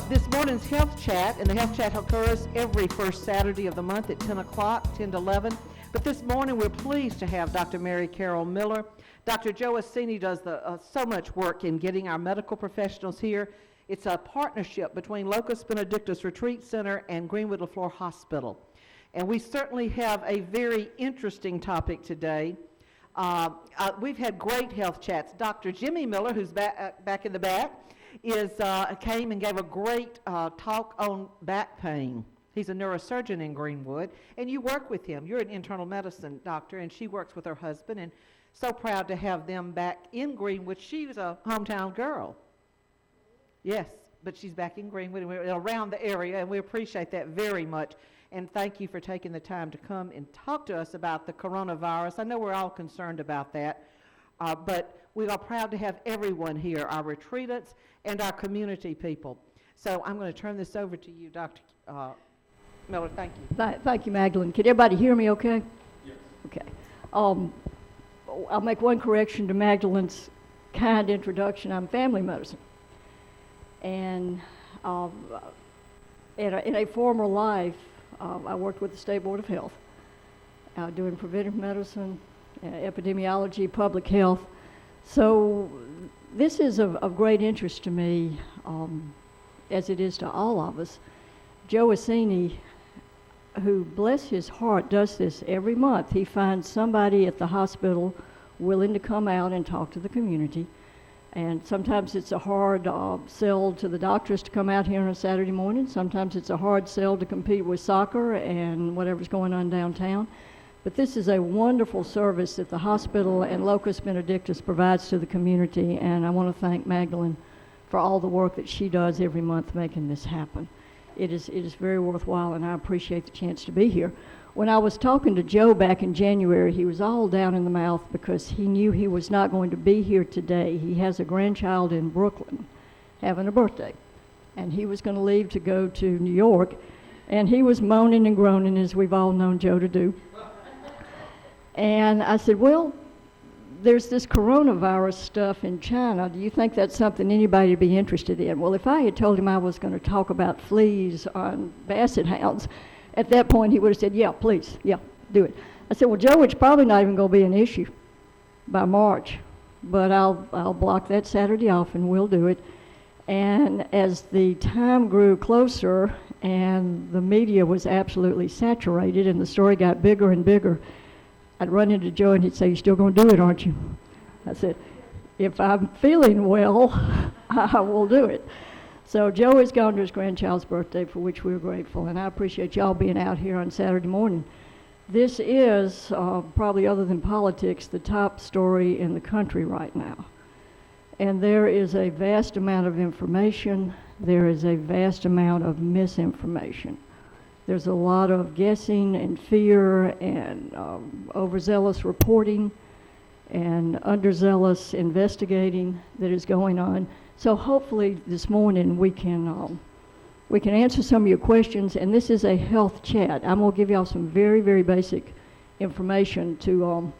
This morning's Health Chat, and the Health Chat occurs every first Saturday of the month at 10 o'clock, 10 to 11. But this morning we're pleased to have Dr. Mary Carol Miller. Dr. Joe Assini does so much work in getting our medical professionals here. It's a partnership between Lotus Benedictus Retreat Center and Greenwood-LeFleur Hospital. And we certainly have a very interesting topic today. We've had great health chats. Dr. Jimmy Miller, who's back in the back, came and gave a great talk on back pain. He's a neurosurgeon in Greenwood, and you work with him. You're an internal medicine doctor, and she works with her husband, and so proud to have them back in Greenwood. She was a hometown girl. Yes, but she's back in Greenwood, and we're around the area, and we appreciate that very much. And thank you for taking the time to come and talk to us about the coronavirus. I know we're all concerned about that, but we are proud to have everyone here, our retreatants and our community people. So I'm going to turn this over to you, Dr. Miller. Thank you. Thank you, Magdalene. Can everybody hear me okay? Yes. Okay. I'll make one correction to Magdalene's kind introduction. I'm family medicine. And in a former life, I worked with the State Board of Health, doing preventive medicine, epidemiology, public health. So this is of great interest to me, as it is to all of us. Joe Assini, who, bless his heart, does this every month. He finds somebody at the hospital willing to come out and talk to the community. And sometimes it's a hard sell to the doctors to come out here on a Saturday morning. Sometimes it's a hard sell to compete with soccer and whatever's going on downtown. But this is a wonderful service that the hospital and Lotus Benedictus provides to the community, and I want to thank Magdalene for all the work that she does every month making this happen. It is very worthwhile, and I appreciate the chance to be here. When I was talking to Joe back in January, he was all down in the mouth because he knew he was not going to be here today. He has a grandchild in Brooklyn having a birthday, and he was going to leave to go to New York, and he was moaning and groaning, as we've all known Joe to do. And I said, well, there's this coronavirus stuff in China. Do you think that's something anybody would be interested in? Well, if I had told him I was going to talk about fleas on basset hounds, at that point he would have said, yeah, please, yeah, do it. I said, well, Joe, it's probably not even going to be an issue by March, but I'll block that Saturday off and we'll do it. And as the time grew closer and the media was absolutely saturated and the story got bigger and bigger, I'd run into Joe and he'd say, you're still going to do it, aren't you? I said, if I'm feeling well, I will do it. So Joe has gone to his grandchild's birthday, for which we're grateful, and I appreciate y'all being out here on Saturday morning. This is, probably other than politics, the top story in the country right now. And there is a vast amount of information. There is a vast amount of misinformation. There's a lot of guessing and fear and overzealous reporting and underzealous investigating that is going on. So hopefully this morning we can answer some of your questions, and this is a health chat. I'm going to give y'all some very, very basic information to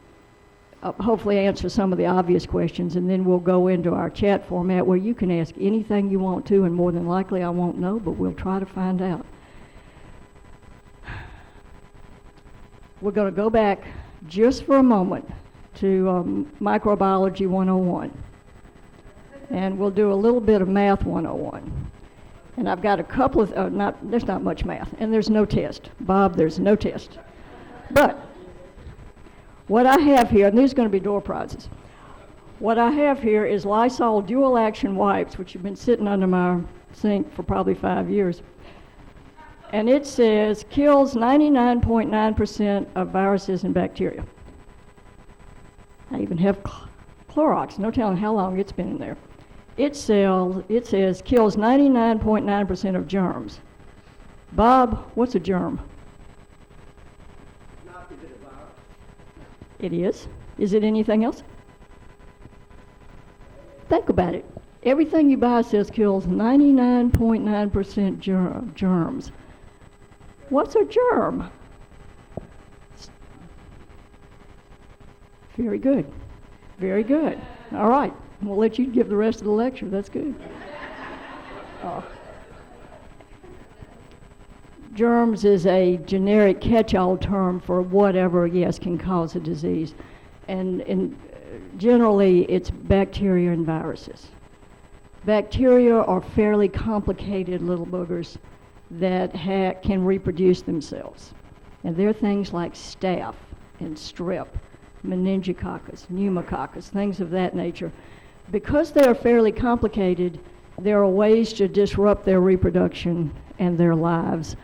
hopefully answer some of the obvious questions, and then we'll go into our chat format where you can ask anything you want to, and more than likely I won't know, but we'll try to find out. We're going to go back just for a moment to Microbiology 101. And we'll do a little bit of Math 101. And I've got a couple of, there's not much math, and there's no test. Bob, there's no test. But what I have here, and these are going to be door prizes. What I have here is Lysol dual action wipes, which have been sitting under my sink for probably 5 years. And it says kills 99.9% of viruses and bacteria. I even have Clorox, no telling how long it's been in there. It says kills 99.9% of germs. Bob, what's a germ? Not is it a virus? It is. Is it anything else? Think about it. Everything you buy says kills 99.9% germs. What's a germ? Very good. Very good. All right. We'll let you give the rest of the lecture. That's good. germs is a generic catch-all term for whatever, yes, can cause a disease. And generally, it's bacteria and viruses. Bacteria are fairly complicated little boogers that can reproduce themselves. And they're things like staph and strep, meningococcus, pneumococcus, things of that nature. Because they are fairly complicated, there are ways to disrupt their reproduction and their lives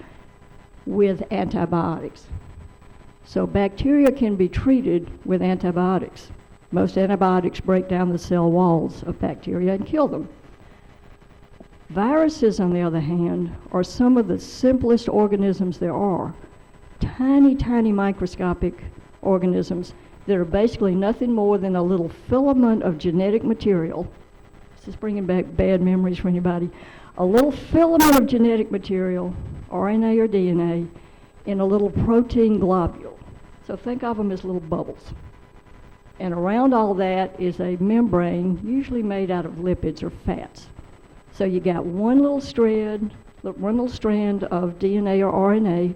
with antibiotics. So bacteria can be treated with antibiotics. Most antibiotics break down the cell walls of bacteria and kill them. Viruses, on the other hand, are some of the simplest organisms there are. Tiny, tiny microscopic organisms that are basically nothing more than a little filament of genetic material. This is bringing back bad memories for anybody. A little filament of genetic material, RNA or DNA, in a little protein globule. So think of them as little bubbles. And around all that is a membrane, usually made out of lipids or fats. So you got one little strand of DNA or RNA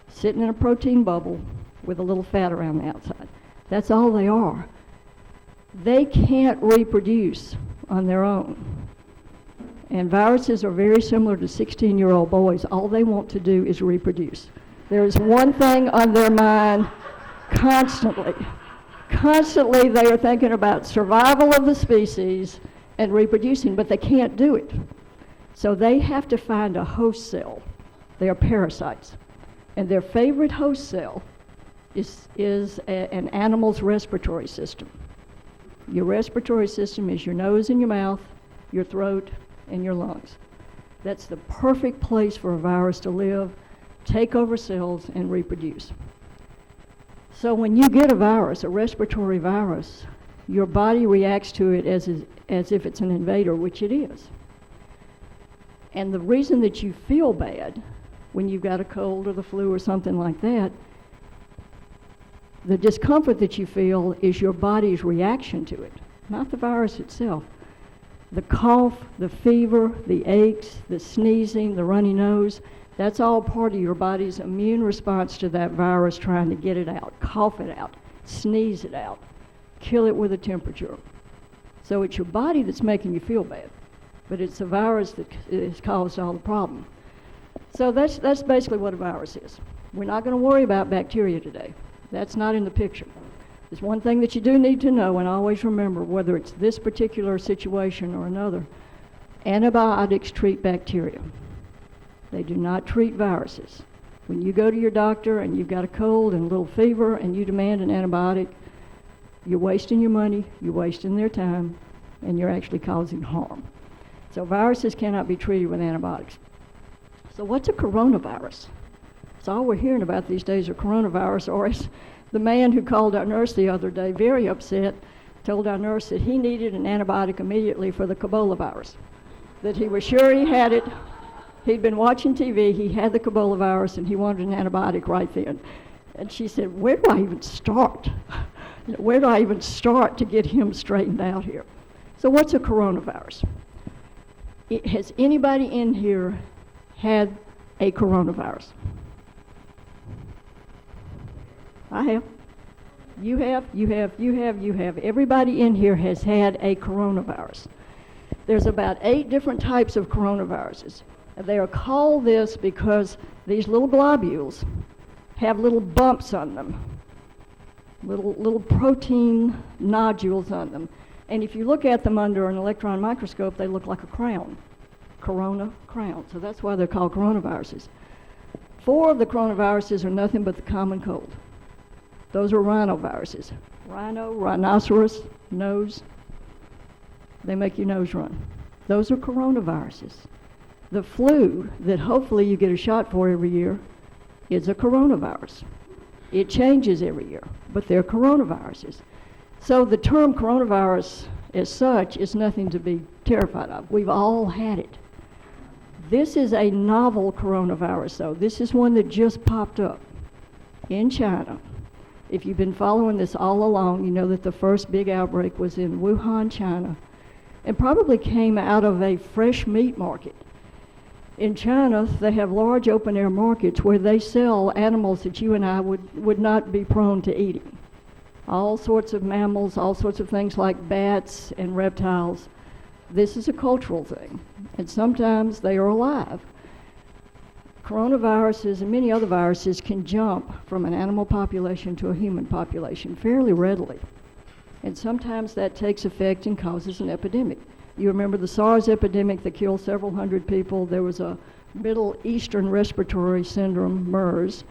sitting in a protein bubble with a little fat around the outside. That's all they are. They can't reproduce on their own. And viruses are very similar to 16-year-old boys. All they want to do is reproduce. There is one thing on their mind constantly. Constantly they are thinking about survival of the species and reproducing, but they can't do it. So they have to find a host cell. They are parasites. And their favorite host cell is an animal's respiratory system. Your respiratory system is your nose and your mouth, your throat, and your lungs. That's the perfect place for a virus to live, take over cells, and reproduce. So when you get a virus, a respiratory virus, your body reacts to it as if it's an invader, which it is. And the reason that you feel bad when you've got a cold or the flu or something like that, the discomfort that you feel is your body's reaction to it, not the virus itself. The cough, the fever, the aches, the sneezing, the runny nose, that's all part of your body's immune response to that virus trying to get it out, cough it out, sneeze it out, kill it with a temperature. So it's your body that's making you feel bad, but it's the virus that has caused all the problem. So that's basically what a virus is. We're not going to worry about bacteria today. That's not in the picture. There's one thing that you do need to know and always remember, whether it's this particular situation or another, antibiotics treat bacteria. They do not treat viruses. When you go to your doctor and you've got a cold and a little fever and you demand an antibiotic, you're wasting your money, you're wasting their time, and you're actually causing harm. So viruses cannot be treated with antibiotics. So what's a coronavirus? That's all we're hearing about these days are coronavirus, or as the man who called our nurse the other day, very upset, told our nurse that he needed an antibiotic immediately for the Ebola virus, that he was sure he had it. He'd been watching TV, he had the Ebola virus, and he wanted an antibiotic right then. And she said, where do I even start? Where do I even start to get him straightened out here? So what's a coronavirus? Has anybody in here had a coronavirus? I have. You have, you have, you have, you have. Everybody in here has had a coronavirus. There's about 8 different types of coronaviruses. They are called this because these little globules have little bumps on them, little protein nodules on them. And if you look at them under an electron microscope, they look like a crown, corona crown. So that's why they're called coronaviruses. 4 of the coronaviruses are nothing but the common cold. Those are rhinoviruses. Rhino, rhinoceros, nose. They make your nose run. Those are coronaviruses. The flu that hopefully you get a shot for every year is a coronavirus. It changes every year, but they're coronaviruses. So the term coronavirus as such is nothing to be terrified of. We've all had it. This is a novel coronavirus, though. This is one that just popped up in China. If you've been following this all along, you know that the first big outbreak was in Wuhan, China, and probably came out of a fresh meat market. In China, they have large open-air markets where they sell animals that you and I would not be prone to eating. All sorts of mammals, all sorts of things like bats and reptiles. This is a cultural thing, and sometimes they are alive. Coronaviruses and many other viruses can jump from an animal population to a human population fairly readily. And sometimes that takes effect and causes an epidemic. You remember the SARS epidemic that killed several hundred people. There was a Middle Eastern respiratory syndrome, MERS,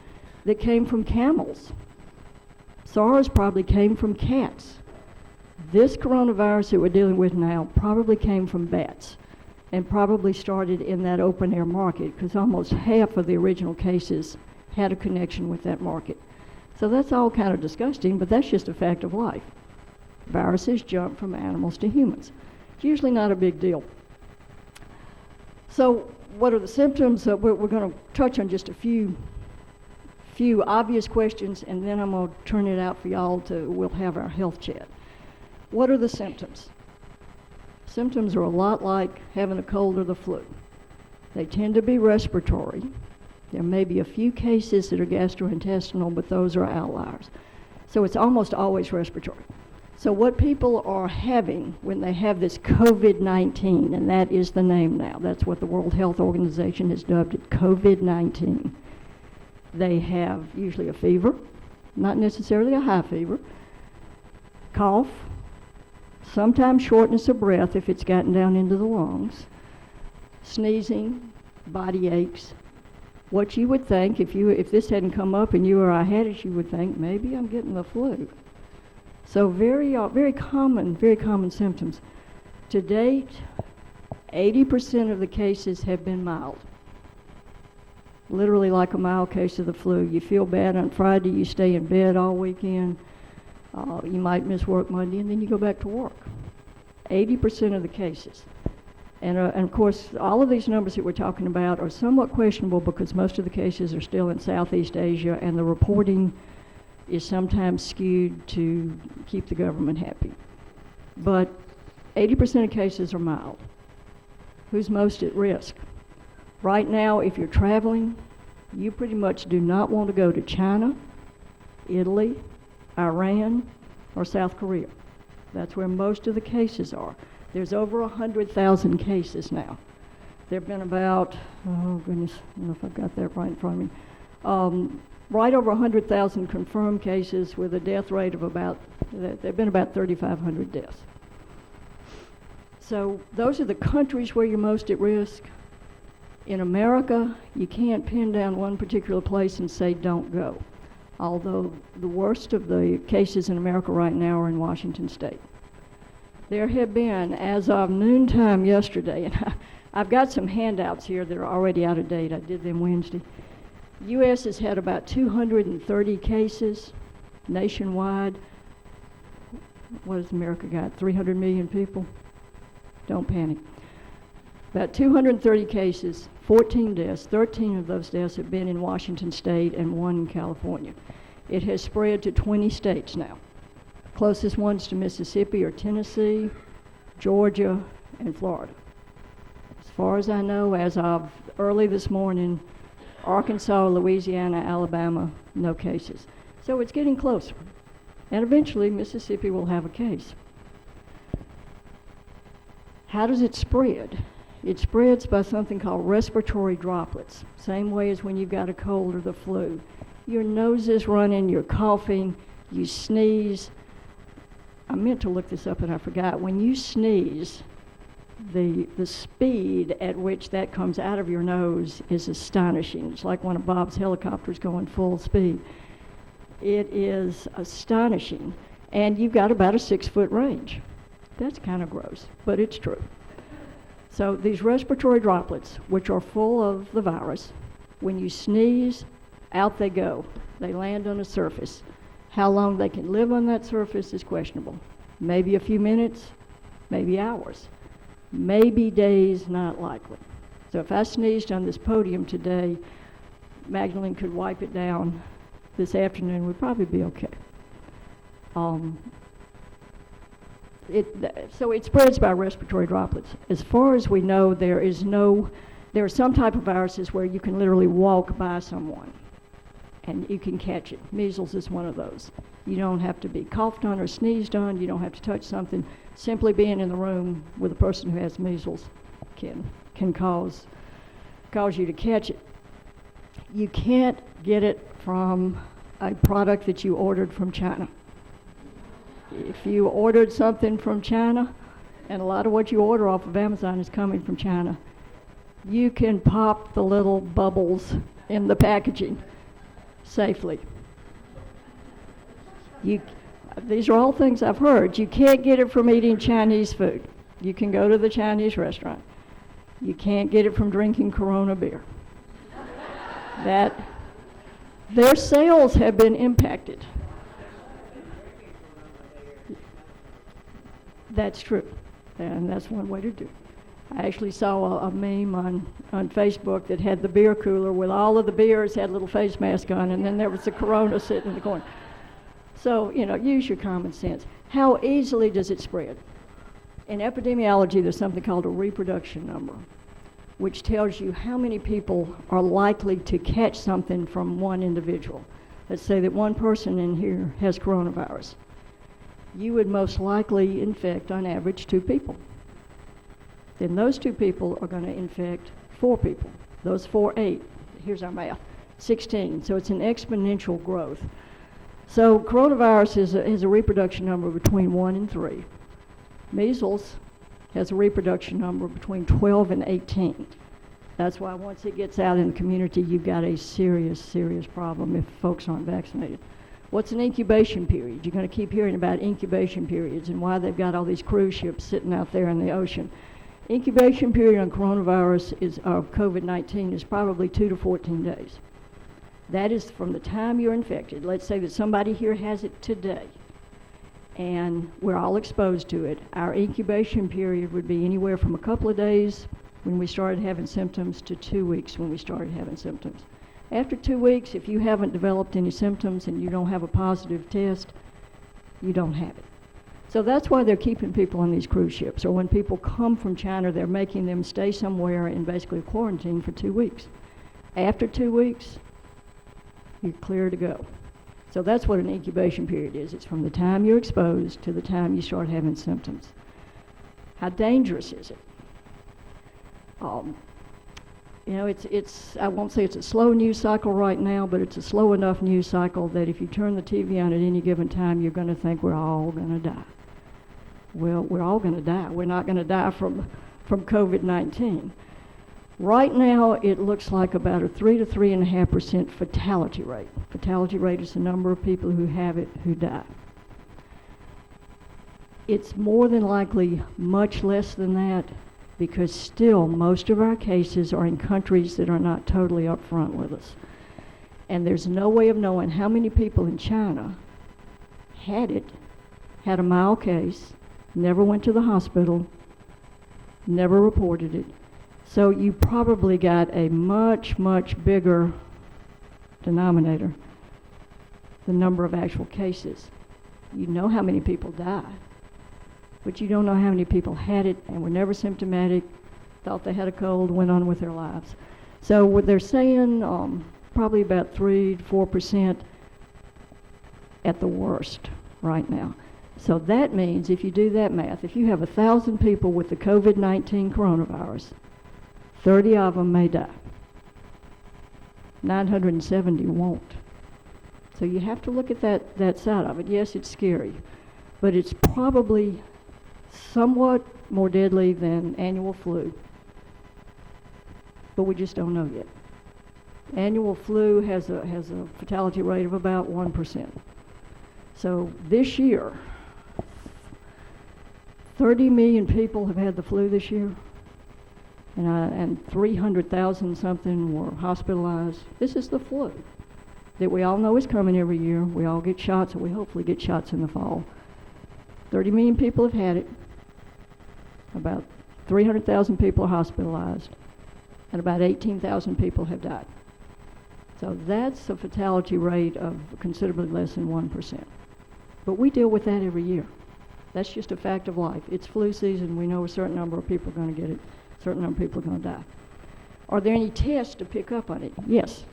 that came from camels. SARS probably came from cats. This coronavirus that we're dealing with now probably came from bats and probably started in that open air market because almost half of the original cases had a connection with that market. So that's all kind of disgusting, but that's just a fact of life. Viruses jump from animals to humans. It's usually not a big deal. So what are the symptoms? We're going to touch on just a few obvious questions, and then I'm going to turn it out for y'all we'll have our health chat. What are the symptoms? Symptoms are a lot like having a cold or the flu. They tend to be respiratory. There may be a few cases that are gastrointestinal, but those are outliers. So it's almost always respiratory. So what people are having when they have this COVID-19, and that is the name now, that's what the World Health Organization has dubbed it, COVID-19. They have usually a fever, not necessarily a high fever, cough, sometimes shortness of breath if it's gotten down into the lungs, sneezing, body aches. What you would think, if this hadn't come up and you or I had it, you would think, maybe I'm getting the flu. So very common symptoms. To date, 80% of the cases have been mild. Literally like a mild case of the flu. You feel bad on Friday, you stay in bed all weekend, you might miss work Monday, and then you go back to work. 80% of the cases. And of course, all of these numbers that we're talking about are somewhat questionable because most of the cases are still in Southeast Asia, and the reporting is sometimes skewed to keep the government happy. But 80% of cases are mild. Who's most at risk? Right now, if you're traveling, you pretty much do not want to go to China, Italy, Iran, or South Korea. That's where most of the cases are. There's over 100,000 cases now. There have been about, oh goodness, I don't know if I've got that right in front of me, right over 100,000 confirmed cases with a death rate of there have been about 3,500 deaths. So those are the countries where you're most at risk. In America, you can't pin down one particular place and say don't go, although the worst of the cases in America right now are in Washington State. There have been, as of noontime yesterday, and I've got some handouts here that are already out of date. I did them Wednesday. U.S. has had about 230 cases nationwide. What has America got? 300 million people? Don't panic. About 230 cases, 14 deaths. 13 of those deaths have been in Washington State and 1 in California. It has spread to 20 states now. Closest ones to Mississippi are Tennessee, Georgia, and Florida. As far as I know, as of early this morning, Arkansas, Louisiana, Alabama, no cases. So it's getting closer. And eventually, Mississippi will have a case. How does it spread? It spreads by something called respiratory droplets, same way as when you've got a cold or the flu. Your nose is running, you're coughing, you sneeze. I meant to look this up and I forgot. When you sneeze, the speed at which that comes out of your nose is astonishing. It's like one of Bob's helicopters going full speed. It is astonishing. And you've got about a 6-foot range. That's kind of gross, but it's true. So these respiratory droplets, which are full of the virus, when you sneeze, out they go. They land on a surface. How long they can live on that surface is questionable. Maybe a few minutes, maybe hours, maybe days, not likely. So if I sneezed on this podium today, Magdalene could wipe it down this afternoon, we'd probably be okay. So it spreads by respiratory droplets. As far as we know, there is no There are some type of viruses where you can literally walk by someone and you can catch it. Measles is one of those. You don't have to be coughed on or sneezed on. You don't have to touch something. Simply being in the room with a person who has measles can cause you to catch it. You can't get it from a product that you ordered from China. If you ordered something from China, and a lot of what you order off of Amazon is coming from China, you can pop the little bubbles in the packaging safely. These are all things I've heard. You can't get it from eating Chinese food. You can go to the Chinese restaurant. You can't get it from drinking Corona beer. Their sales have been impacted. That's true, and that's one way to do it. I actually saw a meme on Facebook that had the beer cooler with all of the beers, had a little face mask on, and then there was the Corona sitting in the corner. So, use your common sense. How easily does it spread? In epidemiology, there's something called a reproduction number, which tells you how many people are likely to catch something from one individual. Let's say that one person in here has coronavirus. You would most likely infect, on average, 2 people. Then those 2 people are going to infect 4 people. Those 4, 8. Here's our math. 16. So it's an exponential growth. So coronavirus has a reproduction number between 1 and 3. Measles has a reproduction number between 12 and 18. That's why once it gets out in the community, you've got a serious, serious problem if folks aren't vaccinated. What's an incubation period? You're going to keep hearing about incubation periods and why they've got all these cruise ships sitting out there in the ocean. Incubation period on coronavirus COVID-19 is probably 2 to 14 days. That is from the time you're infected. Let's say that somebody here has it today, and we're all exposed to it. Our incubation period would be anywhere from a couple of days when we started having symptoms to 2 weeks when we started having symptoms. After 2 weeks, if you haven't developed any symptoms and you don't have a positive test, you don't have it. So that's why they're keeping people on these cruise ships. Or when people come from China, they're making them stay somewhere in basically quarantine for 2 weeks. After 2 weeks, you're clear to go. So that's what an incubation period is. It's from the time you're exposed to the time you start having symptoms. How dangerous is it? It's I won't say it's a slow news cycle right now, but it's a slow enough news cycle that if you turn the TV on at any given time, you're going to think we're all going to die. Well, we're all going to die. We're not going to die from COVID-19. Right now, it looks like about a 3 to 3.5% fatality rate. Fatality rate is the number of people who have it who die. It's more than likely much less than that because still most of our cases are in countries that are not totally upfront with us. And there's no way of knowing how many people in China had it, had a mild case, never went to the hospital, never reported it. So you probably got a much, much bigger denominator, the number of actual cases. You know how many people died, but you don't know how many people had it and were never symptomatic, thought they had a cold, went on with their lives. So what they're saying, probably about 3 to 4% at the worst right now. So that means if you do that math, if you have 1,000 people with the COVID-19 coronavirus, 30 of them may die. 970 won't. So you have to look at that side of it. Yes, it's scary, but it's probably somewhat more deadly than annual flu. But we just don't know yet. Annual flu has a fatality rate of about 1%. So this year, 30 million people have had the flu this year. And 300,000 something were hospitalized. This is the flu that we all know is coming every year. We all get shots, or we hopefully get shots in the fall. 30 million people have had it. About 300,000 people are hospitalized. And about 18,000 people have died. So that's a fatality rate of considerably less than 1%. But we deal with that every year. That's just a fact of life. It's flu season. We know a certain number of people are going to get it. Certain number of people are going to die. Are there any tests to pick up on it? Yes.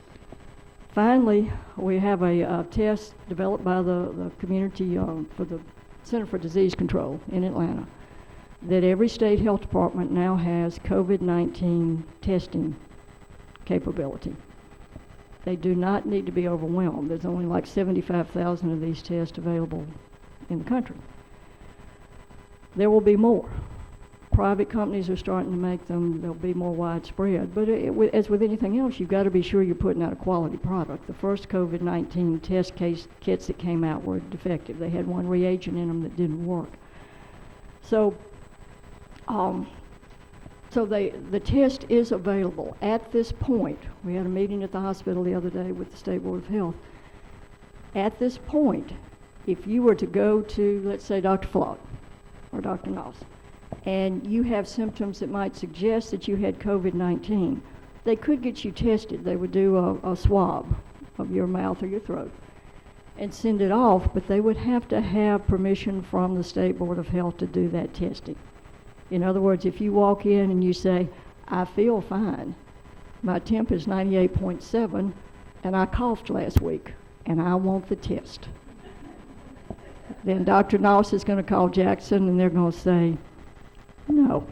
Finally, we have a test developed by the community for the Center for Disease Control in Atlanta that every state health department now has COVID-19 testing capability. They do not need to be overwhelmed. There's only like 75,000 of these tests available in the country. There will be more. Private companies are starting to make them. They'll be more widespread. But as with anything else, you've got to be sure you're putting out a quality product. The first COVID-19 test kits that came out were defective. They had one reagent in them that didn't work. So, the test is available. At this point, we had a meeting at the hospital the other day with the State Board of Health. At this point, if you were to go to, let's say, Dr. Flott or Dr. Noss, and you have symptoms that might suggest that you had COVID-19, they could get you tested. They would do a swab of your mouth or your throat and send it off, but they would have to have permission from the State Board of Health to do that testing. In other words, if you walk in and you say, I feel fine, my temp is 98.7, and I coughed last week, and I want the test. Then Dr. Noss is going to call Jackson, and they're going to say, no.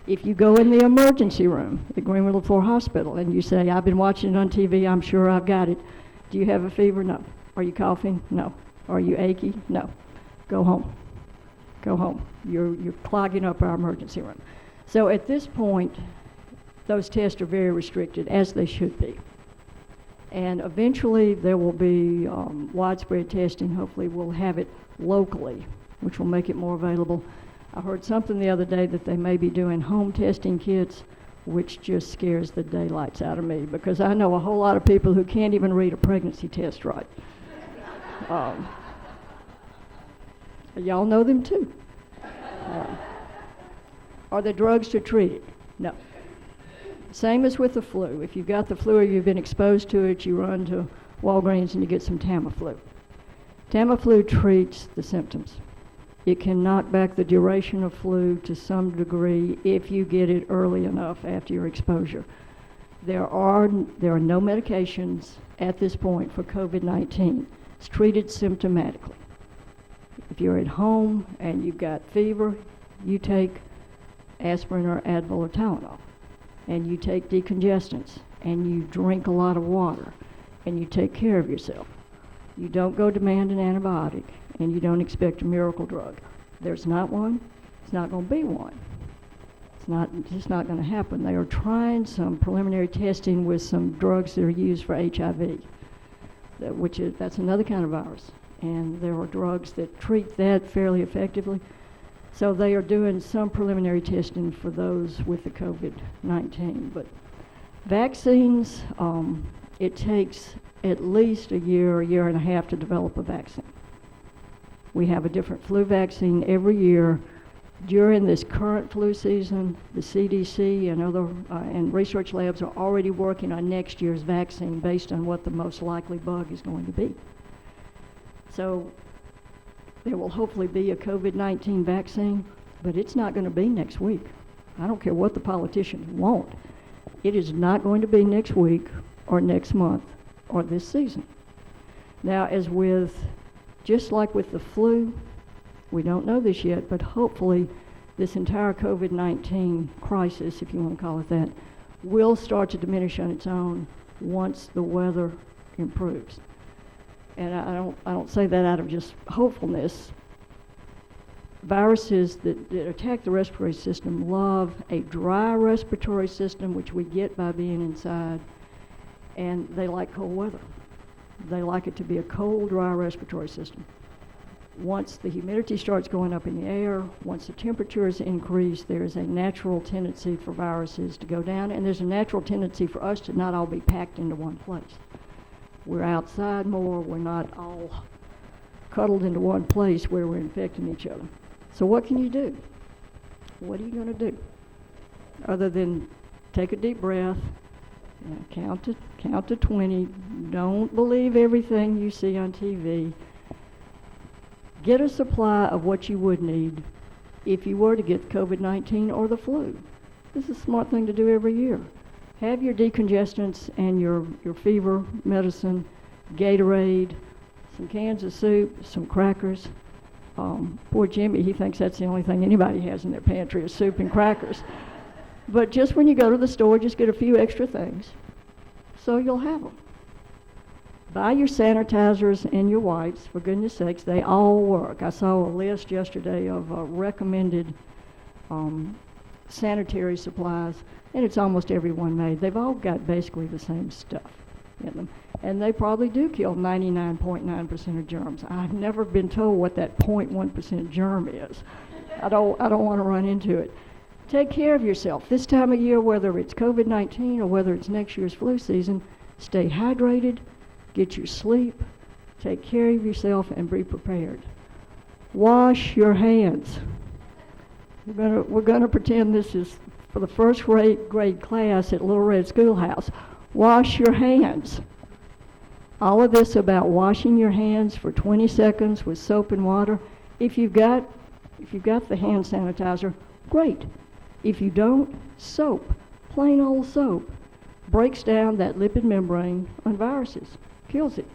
If you go in the emergency room at Greenwood-LeFleur Hospital and you say, I've been watching it on TV, I'm sure I've got it. Do you have a fever? No. Are you coughing? No. Are you achy? No. Go home. You're clogging up our emergency room. So at this point, those tests are very restricted, as they should be. And eventually there will be widespread testing. Hopefully we'll have it locally, which will make it more available. I heard something the other day that they may be doing home testing kits, which just scares the daylights out of me, because I know a whole lot of people who can't even read a pregnancy test right. Y'all know them too. Are there drugs to treat it? No. Same as with the flu. If you've got the flu or you've been exposed to it, you run to Walgreens and you get some Tamiflu. Tamiflu treats the symptoms. It can knock back the duration of flu to some degree if you get it early enough after your exposure. There are no medications at this point for COVID-19. It's treated symptomatically. If you're at home and you've got fever, you take aspirin or Advil or Tylenol, and you take decongestants, and you drink a lot of water, and you take care of yourself. You don't go demand an antibiotic, and you don't expect a miracle drug. There's not one. It's not going to be one. It's just not going to happen. They are trying some preliminary testing with some drugs that are used for HIV, that's another kind of virus, and there are drugs that treat that fairly effectively. So they are doing some preliminary testing for those with the COVID-19. But vaccines, it takes at least a year and a half to develop a vaccine. We have a different flu vaccine every year. During this current flu season, the CDC and other and research labs are already working on next year's vaccine based on what the most likely bug is going to be. So there will hopefully be a COVID-19 vaccine, but it's not going to be next week. I don't care what the politicians want. It is not going to be next week or next month or this season. Now, just like with the flu, we don't know this yet, but hopefully this entire COVID-19 crisis, if you want to call it that, will start to diminish on its own once the weather improves. And I don't say that out of just hopefulness. Viruses that attack the respiratory system love a dry respiratory system, which we get by being inside, and they like cold weather. They like it to be a cold, dry respiratory system. Once the humidity starts going up in the air, once the temperatures increase, there's a natural tendency for viruses to go down, and there's a natural tendency for us to not all be packed into one place. We're outside more, we're not all cuddled into one place where we're infecting each other. So what can you do? What are you going to do? Other than take a deep breath, count to 20, don't believe everything you see on TV. Get a supply of what you would need if you were to get COVID-19 or the flu. This is a smart thing to do every year. Have your decongestants and your fever medicine, Gatorade, some cans of soup, some crackers. Poor Jimmy, he thinks that's the only thing anybody has in their pantry is soup and crackers. But just when you go to the store, just get a few extra things so you'll have them. Buy your sanitizers and your wipes, for goodness sakes, they all work. I saw a list yesterday of recommended sanitary supplies, and it's almost every one made. They've all got basically the same stuff in them, and they probably do kill 99.9% of germs. I've never been told what that 0.1% germ is. I don't want to run into it. Take care of yourself. This time of year, whether it's COVID-19 or whether it's next year's flu season, stay hydrated, get your sleep, take care of yourself, and be prepared. Wash your hands. We're gonna pretend this is for the first grade class at Little Red Schoolhouse. Wash your hands. All of this about washing your hands for 20 seconds with soap and water. If you've got the hand sanitizer, great. If you don't, soap, plain old soap, breaks down that lipid membrane on viruses, kills it.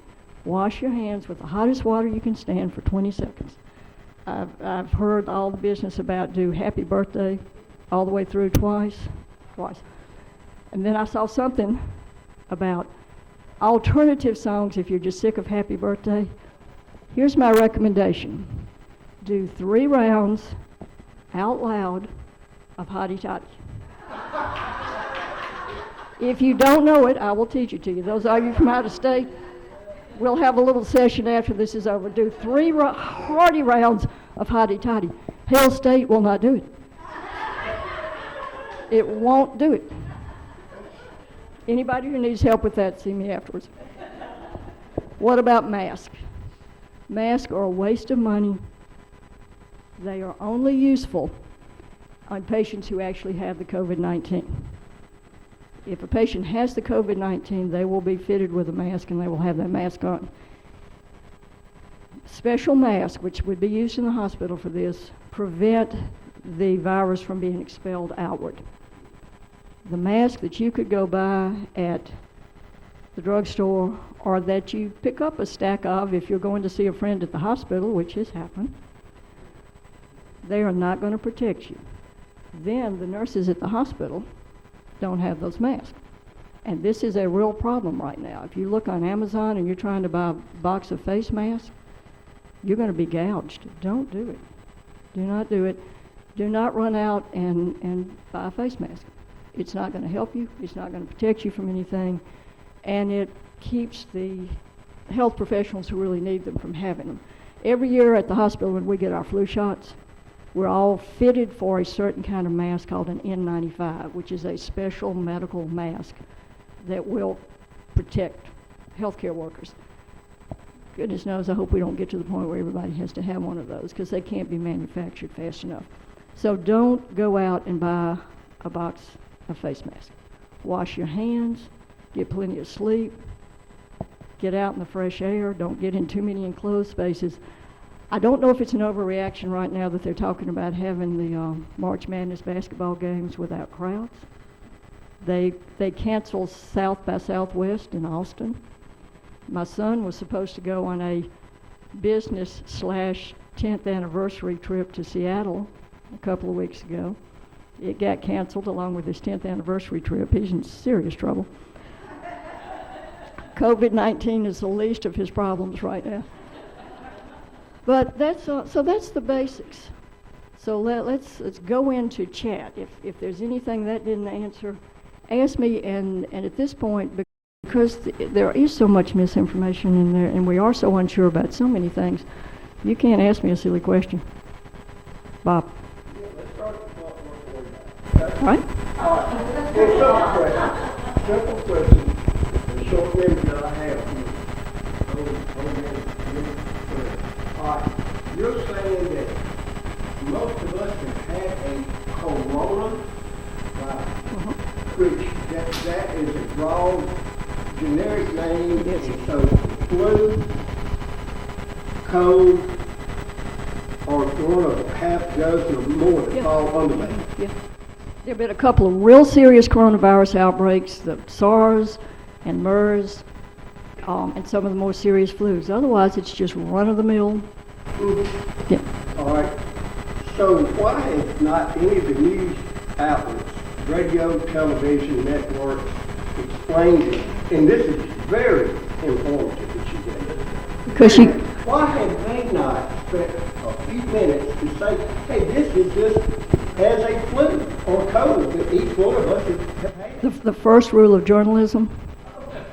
Wash your hands with the hottest water you can stand for 20 seconds. I've heard all the business about do happy birthday all the way through twice. And then I saw something about alternative songs if you're just sick of happy birthday. Here's my recommendation. Do 3 rounds out loud of Hotty Toddy. If you don't know it, I will teach it to you. Those of you from out of state, we'll have a little session after this is over. Do 3 hearty rounds of Hotty Toddy. Hell State will not do it. It won't do it. Anybody who needs help with that, see me afterwards. What about masks? Masks are a waste of money. They are only useful on patients who actually have the COVID-19. If a patient has the COVID-19, they will be fitted with a mask and they will have that mask on. Special masks, which would be used in the hospital for this, prevent the virus from being expelled outward. The mask that you could go buy at the drugstore or that you pick up a stack of if you're going to see a friend at the hospital, which has happened, they are not going to protect you. Then the nurses at the hospital don't have those masks. And this is a real problem right now. If you look on Amazon and you're trying to buy a box of face masks, you're going to be gouged. Don't do it. Do not do it. Do not run out and buy a face mask. It's not going to help you. It's not going to protect you from anything. And it keeps the health professionals who really need them from having them. Every year at the hospital when we get our flu shots, we're all fitted for a certain kind of mask called an N95, which is a special medical mask that will protect healthcare workers. Goodness knows, I hope we don't get to the point where everybody has to have one of those because they can't be manufactured fast enough. So don't go out and buy a box of face masks. Wash your hands, get plenty of sleep, get out in the fresh air, don't get in too many enclosed spaces. I don't know if it's an overreaction right now that they're talking about having the March Madness basketball games without crowds. They canceled South by Southwest in Austin. My son was supposed to go on a business/10th anniversary trip to Seattle a couple of weeks ago. It got canceled along with his 10th anniversary trip. He's in serious trouble. COVID-19 is the least of his problems right now. But that's the basics. So let's go into chat. If there's anything that didn't answer, ask me. And at this point, because there is so much misinformation in there, and we are so unsure about so many things, you can't ask me a silly question. Bob. Yeah, let's start with what All right. Simple question. The short memory that I have. All right. You're saying that most of us have had a corona, right? Which that is a broad generic name. Yes. So flu, cold, or one of a half dozen or more that fall under that. Yeah. There have been a couple of real serious coronavirus outbreaks, the SARS and MERS, and some of the more serious flus. Otherwise, it's just run-of-the-mill. Yeah. All right. So why have not any of the news outlets, radio, television networks, explained it? And this is very informative that you gave. Because you, Why have they not spent a few minutes to say, hey, this is just as a flu or cold that each one of us have had? the first rule of journalism,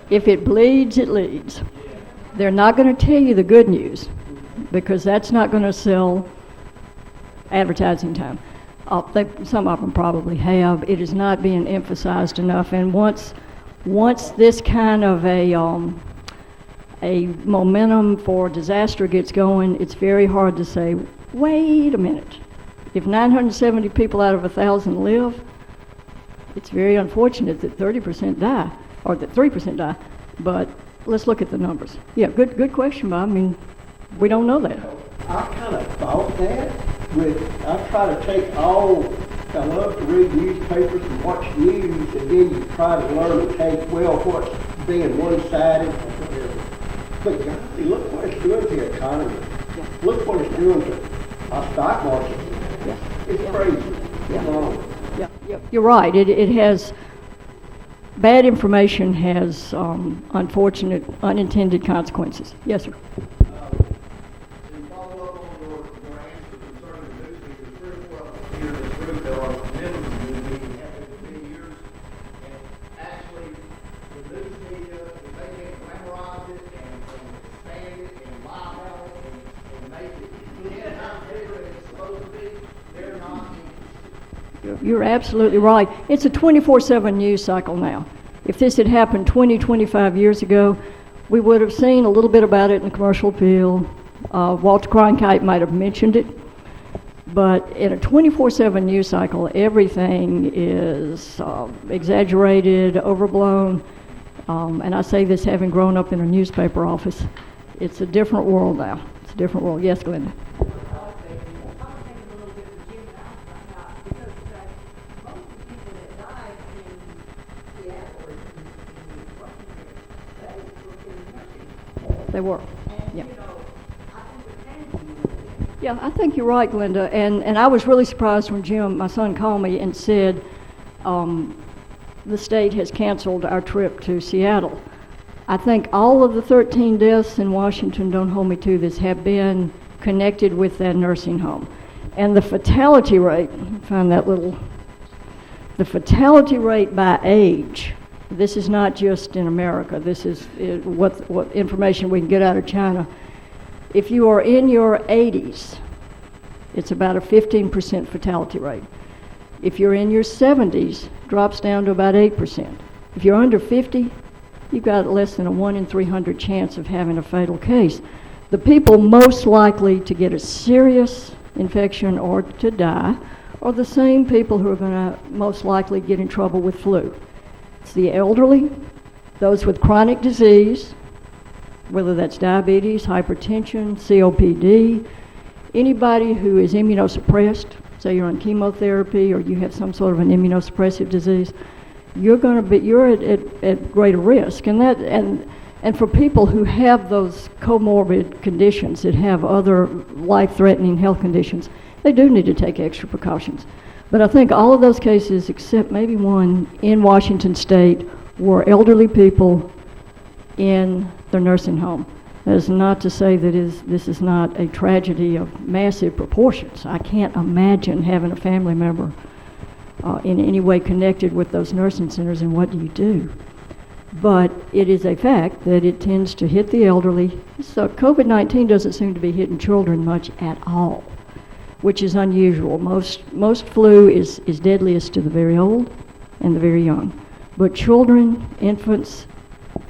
if it bleeds, it leads. They're not going to tell you the good news because that's not going to sell advertising time. Some of them probably have. It is not being emphasized enough. And once this kind of a momentum for disaster gets going, it's very hard to say, wait a minute. If 970 people out of 1,000 live, it's very unfortunate that 30% die, or that 3% die. But let's look at the numbers. Yeah, good question, Bob. I mean, we don't know that. I kind of thought that. I try to take I love to read newspapers and watch news, and then you try to learn to take, well, what's being one-sided or whatever. But golly, look what it's doing to the economy. Yeah. Look what it's doing to our stock market. Yeah. It's crazy. Yeah. It's wrong. Yeah, you're right. It has, bad information has unfortunate, unintended consequences. Yes, sir. To follow up on your answer concerning the news media, there's 3 or 4 of us here in this group that are members of the news media, have been for many years. And actually, the news media, if they can glamorize it and expand it and lie about it and make it 10 times bigger than it's supposed to be, they're not interested. You're absolutely right. It's a 24/7 news cycle now. If this had happened 20, 25 years ago, we would have seen a little bit about it in the commercial appeal. Walter Cronkite might have mentioned it. But in a 24/7 news cycle, everything is exaggerated, overblown. And I say this having grown up in a newspaper office. It's a different world now. It's a different world. Yes, Glenda. They were, yeah. Yeah, I think you're right, Glenda. And I was really surprised when Jim, my son, called me and said, the state has canceled our trip to Seattle. I think all of the 13 deaths in Washington, don't hold me to this, have been connected with that nursing home. And the fatality rate, the fatality rate by age, this is not just in America, this is what information we can get out of China. If you are in your 80s, it's about a 15% fatality rate. If you're in your 70s, drops down to about 8%. If you're under 50, you've got less than a 1 in 300 chance of having a fatal case. The people most likely to get a serious infection or to die are the same people who are going to most likely get in trouble with flu. It's the elderly, those with chronic disease, whether that's diabetes, hypertension, COPD, anybody who is immunosuppressed, say you're on chemotherapy or you have some sort of an immunosuppressive disease, you're at greater risk. And for people who have those comorbid conditions that have other life-threatening health conditions, they do need to take extra precautions. But I think all of those cases, except maybe one in Washington State, were elderly people in their nursing home. That is not to say that this is not a tragedy of massive proportions. I can't imagine having a family member in any way connected with those nursing centers, and what do you do? But it is a fact that it tends to hit the elderly. So COVID-19 doesn't seem to be hitting children much at all, which is unusual. Most flu is deadliest to the very old and the very young. But children, infants,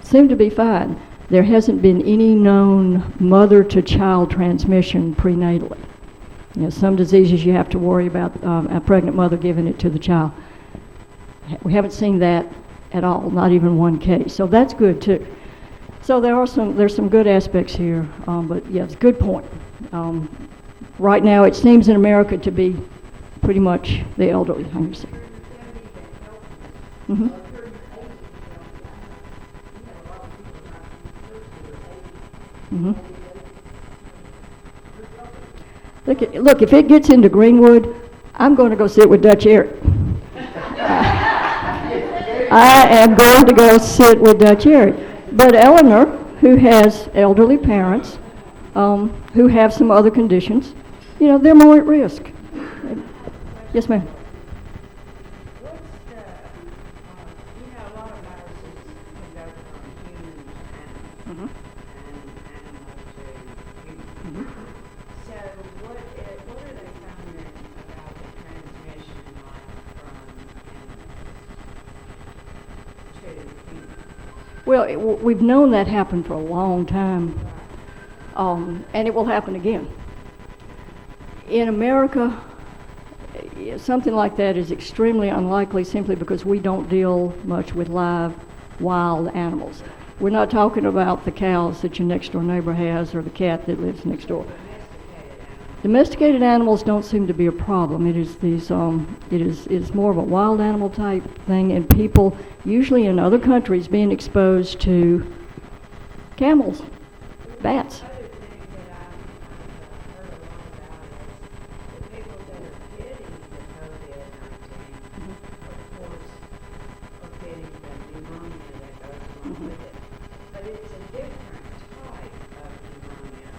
seem to be fine. There hasn't been any known mother-to-child transmission prenatally. You know, some diseases you have to worry about a pregnant mother giving it to the child. We haven't seen that at all, not even one case. So that's good too. So there's some good aspects here, but yes, good point. Right now, it seems in America to be pretty much the elderly. Mhm. Mhm. Look, if it gets into Greenwood, I'm going to go sit with Dutch Eric. I am going to go sit with Dutch Eric. But Eleanor, who has elderly parents, who have some other conditions, you know, they're more at risk. Yes, ma'am. What's the, you know, a lot of viruses can go from human to animal, Mhm. and animal to human. Mhm. So what are they finding about the transmission, like, from animals to humans? Well, we've known that happened for a long time, and it will happen again. In America, something like that is extremely unlikely simply because we don't deal much with live, wild animals. We're not talking about the cows that your next door neighbor has or the cat that lives next door. Domesticated animals don't seem to be a problem. It is more of a wild animal type thing, and people, usually in other countries, being exposed to camels, bats. Other thing that I've heard a lot about is the people that are getting the COVID-19, of course, are getting the pneumonia that goes along with it. But it's a different type of pneumonia,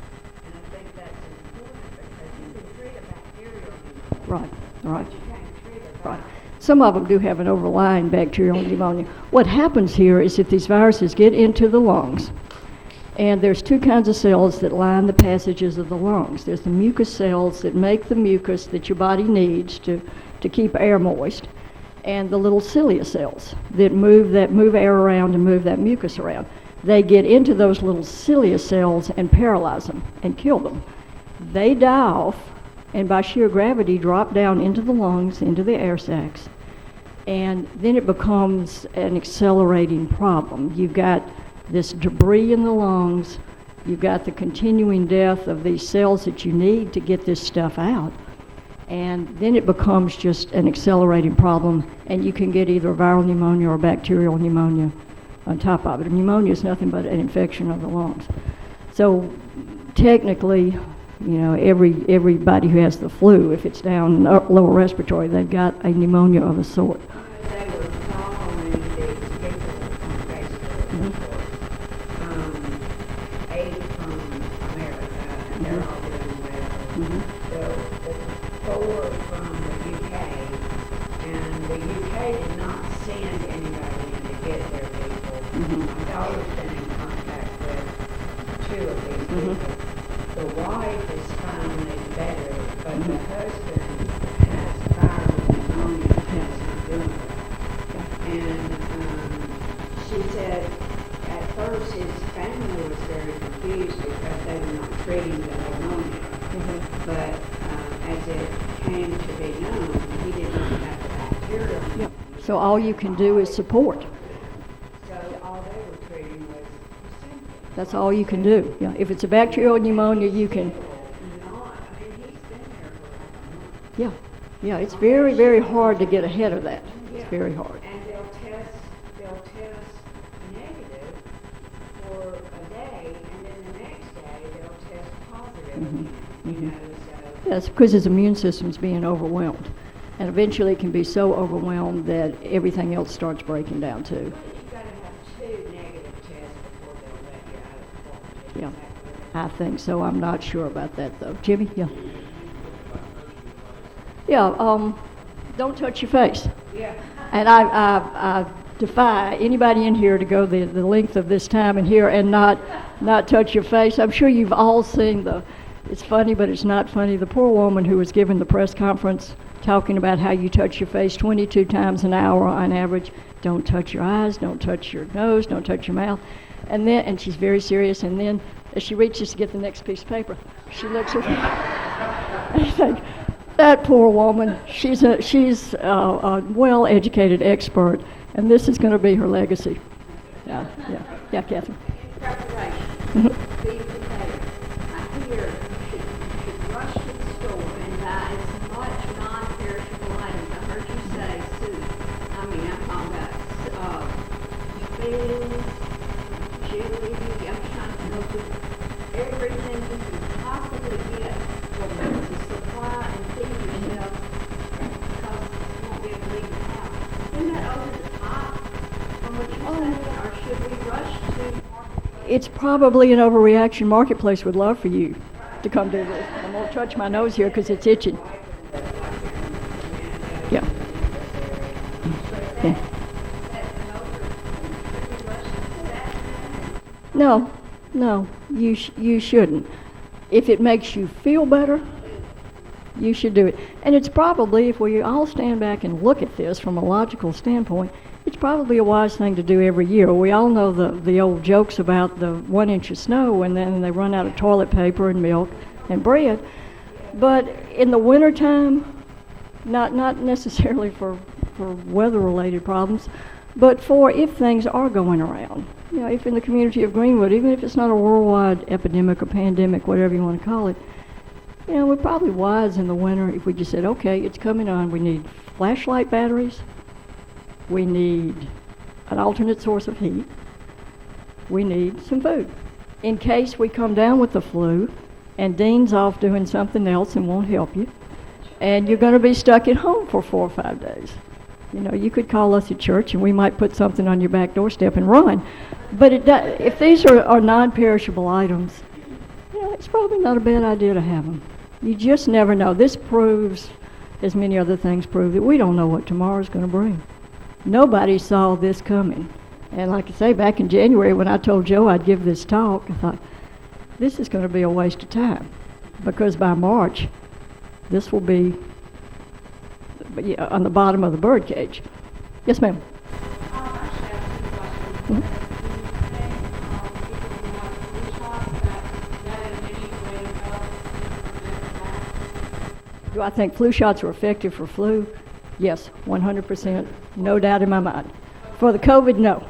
and I think that's important because you can treat a bacterial pneumonia. Right, right. But you can't treat a Right. virus. Some of them do have an overlying bacterial pneumonia. What happens here is if these viruses get into the lungs, and there's two kinds of cells that line the passages of the lungs. There's the mucus cells that make the mucus that your body needs to keep air moist, and the little cilia cells that move air around and move that mucus around. They get into those little cilia cells and paralyze them and kill them. They die off, and by sheer gravity drop down into the lungs, into the air sacs, and then it becomes an accelerating problem. You've got this debris in the lungs, you've got the continuing death of these cells that you need to get this stuff out, and then it becomes just an accelerating problem, and you can get either viral pneumonia or bacterial pneumonia on top of it. Pneumonia is nothing but an infection of the lungs. So technically, you know, everybody who has the flu, if it's down lower respiratory, they've got a pneumonia of a sort. They were following these people on Facebook, of course. 8 from America, and they're all doing well. The 4 from the UK, and the UK did not send anybody in to get their people. My daughter's been in contact with 2 of these people. The wife is finally better, but the husband has viral pneumonia and is not doing well. And she said at first his family was very confused because they were not treating the pneumonia. But as it came to be known, he didn't even have the bacterial pneumonia. Yep. So all you can do is support. So all they were treating was the symptoms. That's all you can do. Yeah. If it's a bacterial pneumonia, you can. Not, I mean, he's been there for like a month. Yeah. Yeah. It's very, very hard to get ahead of that. It's very hard. And they'll test negative for a day, and then the next day they'll test positive again, you know, so. That's because his immune system's being overwhelmed. And eventually it can be so overwhelmed that everything else starts breaking down too. You've got to have 2 negative tests before they'll let you out of the quarantine. Yeah. Is that correct? I think so. I'm not sure about that though. Jimmy? Yeah. Yeah, don't touch your face. Yeah. And I defy anybody in here to go the length of this time in here and not touch your face. I'm sure you've all seen it's funny, but it's not funny, the poor woman who was giving the press conference talking about how you touch your face 22 times an hour on average. Don't touch your eyes, don't touch your nose, don't touch your mouth. And she's very serious, and then as she reaches to get the next piece of paper, she looks at and I think, that poor woman, she's a well-educated expert, and this is going to be her legacy. Yeah, Catherine. In preparation, beef potato. I hear you should rush to the store and buy as much non-perishable items. I heard you say soup. I mean, I'm talking about pills, chili, I'm trying to know everything you can possibly get to supply and feed yourself because you won't be able to leave the house. Isn't that over the top from what you're saying, or should we rush to marketplace? It's probably an overreaction. Marketplace would love for you to come do this. I'm going to touch my nose here because it's itching. Yeah. Yeah. No, you shouldn't. If it makes you feel better, you should do it. And it's probably, if we all stand back and look at this from a logical standpoint, it's probably a wise thing to do every year. We all know the old jokes about the 1 inch of snow and then they run out of toilet paper and milk and bread. But in the wintertime, not necessarily for weather-related problems, but for if things are going around. You know, if in the community of Greenwood, even if it's not a worldwide epidemic or pandemic, whatever you want to call it, you know, we're probably wise in the winter if we just said, okay, it's coming on. We need flashlight batteries. We need an alternate source of heat. We need some food. In case we come down with the flu and Dean's off doing something else and won't help you, and you're going to be stuck at home for 4 or 5 days. You know, you could call us at church and we might put something on your back doorstep and run. But if these are non-perishable items, you know, it's probably not a bad idea to have them. You just never know. This proves, as many other things prove, that we don't know what tomorrow's going to bring. Nobody saw this coming. And like I say, back in January when I told Joe I'd give this talk, I thought, this is going to be a waste of time. Because by March, this will be on the bottom of the bird cage. Yes, ma'am. Do I think flu shots are effective for flu? Yes, 100%, no doubt in my mind. For the COVID, no.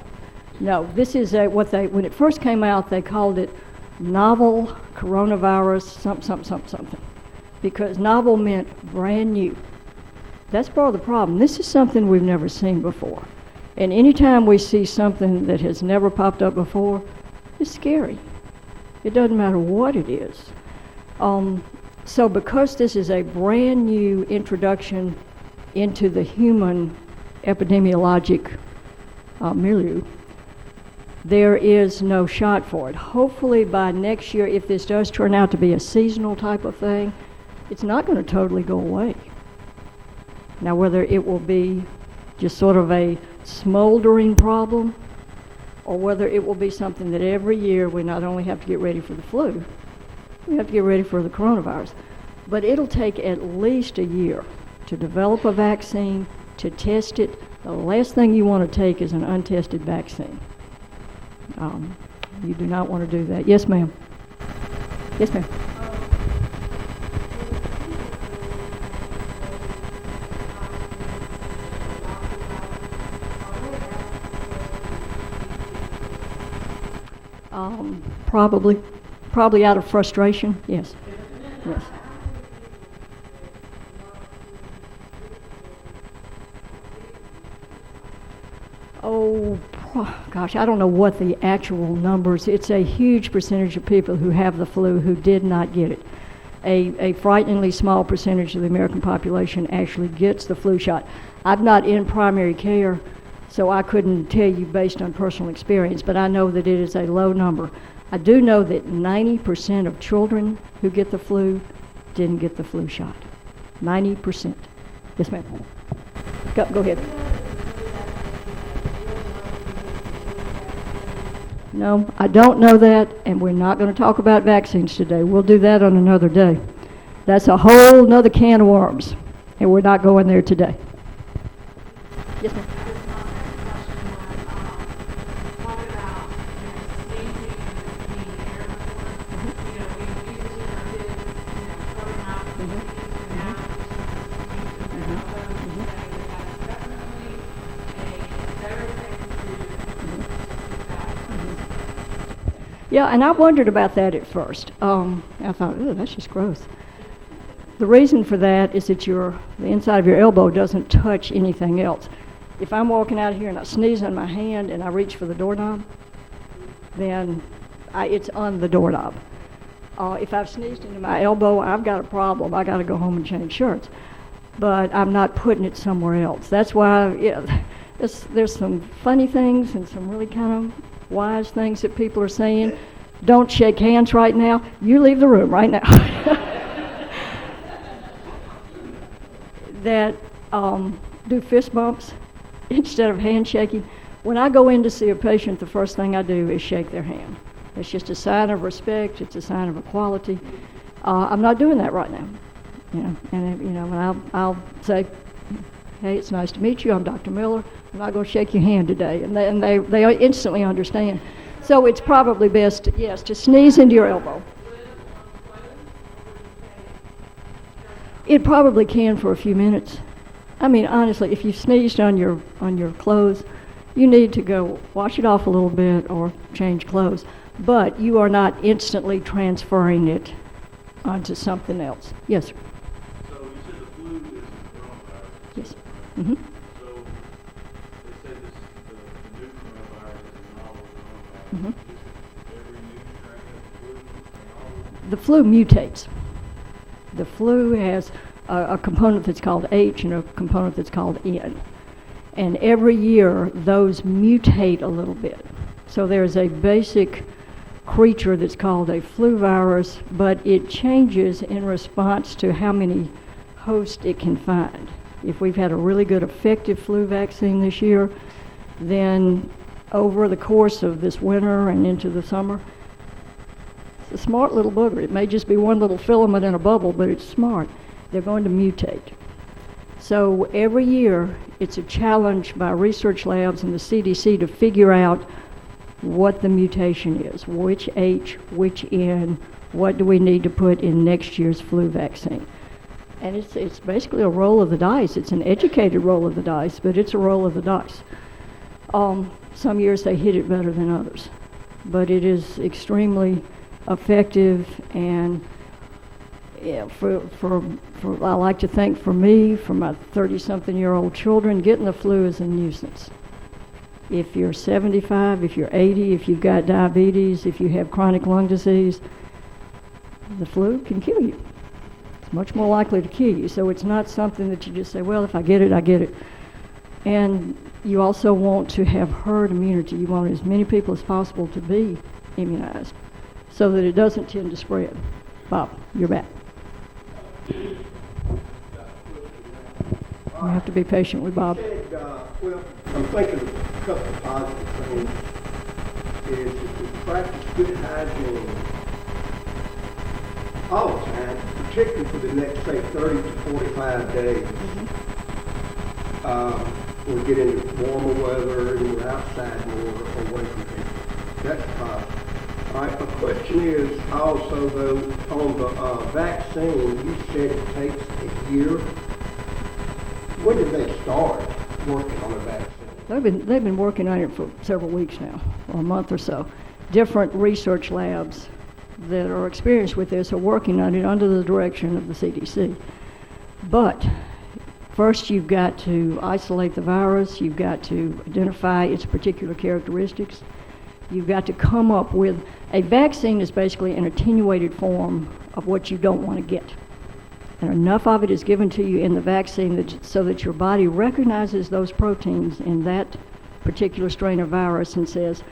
No, this is when it first came out, they called it novel coronavirus something. Because novel meant brand new. That's part of the problem. This is something we've never seen before. And anytime we see something that has never popped up before, it's scary. It doesn't matter what it is. So because this is a brand new introduction into the human epidemiologic milieu, there is no shot for it. Hopefully by next year, if this does turn out to be a seasonal type of thing, it's not going to totally go away. Now, whether it will be just sort of a smoldering problem, or whether it will be something that every year we not only have to get ready for the flu, we have to get ready for the coronavirus. But it'll take at least a year to develop a vaccine, to test it. The last thing you want to take is an untested vaccine. You do not want to do that. Yes, ma'am. Yes, ma'am. Probably out of frustration, yes. Yes. Oh, gosh, I don't know what the actual numbers. It's a huge percentage of people who have the flu who did not get it. A frighteningly small percentage of the American population actually gets the flu shot. I'm not in primary care, so I couldn't tell you based on personal experience, but I know that it is a low number. I do know that 90% of children who get the flu didn't get the flu shot. 90%. Yes, ma'am. Go ahead. No, I don't know that, and we're not going to talk about vaccines today. We'll do that on another day. That's a whole nother can of worms, and we're not going there today. Yes, ma'am. Yeah, and I wondered about that at first. I thought, oh, that's just gross. The reason for that is that the inside of your elbow doesn't touch anything else. If I'm walking out here and I sneeze on my hand and I reach for the doorknob, then it's on the doorknob. If I've sneezed into my elbow, I've got a problem. I got to go home and change shirts. But I'm not putting it somewhere else. That's why, there's some funny things and some really kind of wise things that people are saying. Don't shake hands right now. You leave the room right now. That do fist bumps instead of handshaking. When I go in to see a patient, the first thing I do is shake their hand. It's just a sign of respect. It's a sign of equality. I'm not doing that right now. And I'll say, hey, it's nice to meet you. I'm Dr. Miller. I'm not going to shake your hand today. And they instantly understand. So it's probably best, yes, to sneeze into your elbow. It probably can for a few minutes. I mean, honestly, if you sneezed on your clothes, you need to go wash it off a little bit or change clothes. But you are not instantly transferring it onto something else. Yes, sir. So you said the flu is the coronavirus. Yes. Mm-hmm. So they say the new coronavirus is a novel coronavirus. Mm-hmm. Is every new strain of flu a novel? The flu mutates. The flu has a component that's called H and a component that's called N. And every year, those mutate a little bit. So there's a basic creature that's called a flu virus, but it changes in response to how many hosts it can find. If we've had a really good effective flu vaccine this year, then over the course of this winter and into the summer, it's a smart little booger. It may just be one little filament in a bubble, but it's smart. They're going to mutate. So every year, it's a challenge by research labs and the CDC to figure out what the mutation is, which H, which N, what do we need to put in next year's flu vaccine. And it's basically a roll of the dice. It's an educated roll of the dice, but it's a roll of the dice. Some years they hit it better than others, but it is extremely effective. And yeah, I like to think for me, for my 30-something-year-old children, getting the flu is a nuisance. If you're 75, if you're 80, if you've got diabetes, if you have chronic lung disease, the flu can kill you. It's much more likely to kill you. So it's not something that you just say, well, if I get it, I get it. And you also want to have herd immunity. You want as many people as possible to be immunized so that it doesn't tend to spread. Bob, you're back. You have to be patient with Bob. Well, I'm thinking a couple of positive things. Is if we practice good hygiene all the time, particularly for the next, say, 30 to 45 days, we'll get into warmer weather and we're outside more away from people. That's positive. All right, the question is also, though, on the vaccine, you said it takes a year. When did they start working on a vaccine? They've been working on it for several weeks now, or a month or so. Different research labs that are experienced with this are working on it under the direction of the CDC. But first you've got to isolate the virus, you've got to identify its particular characteristics, you've got to come up with a vaccine is basically an attenuated form of what you don't want to get. And enough of it is given to you in the vaccine so that your body recognizes those proteins in that particular strain of virus and says,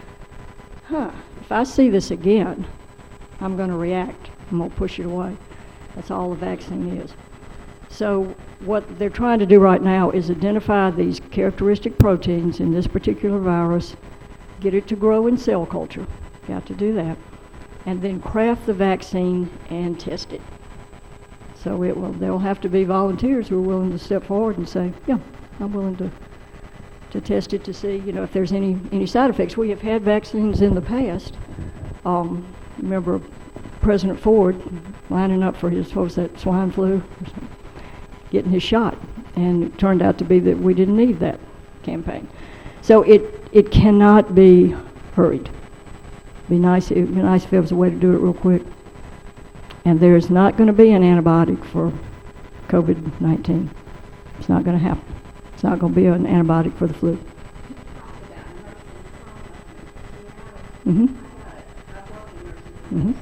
if I see this again, I'm going to react. I'm going to push it away. That's all the vaccine is. So what they're trying to do right now is identify these characteristic proteins in this particular virus, get it to grow in cell culture. Got to do that. And then craft the vaccine and test it. So there'll have to be volunteers who are willing to step forward and say, yeah, I'm willing to test it to see, if there's any side effects. We have had vaccines in the past. Remember President Ford lining up for his, swine flu, getting his shot. And it turned out to be that we didn't need that campaign. So it cannot be hurried. It'd be nice if there was a way to do it real quick. And there's not going to be an antibiotic for COVID-19. It's not going to happen. It's not going to be an antibiotic for the flu. Mm-hmm. Mm-hmm.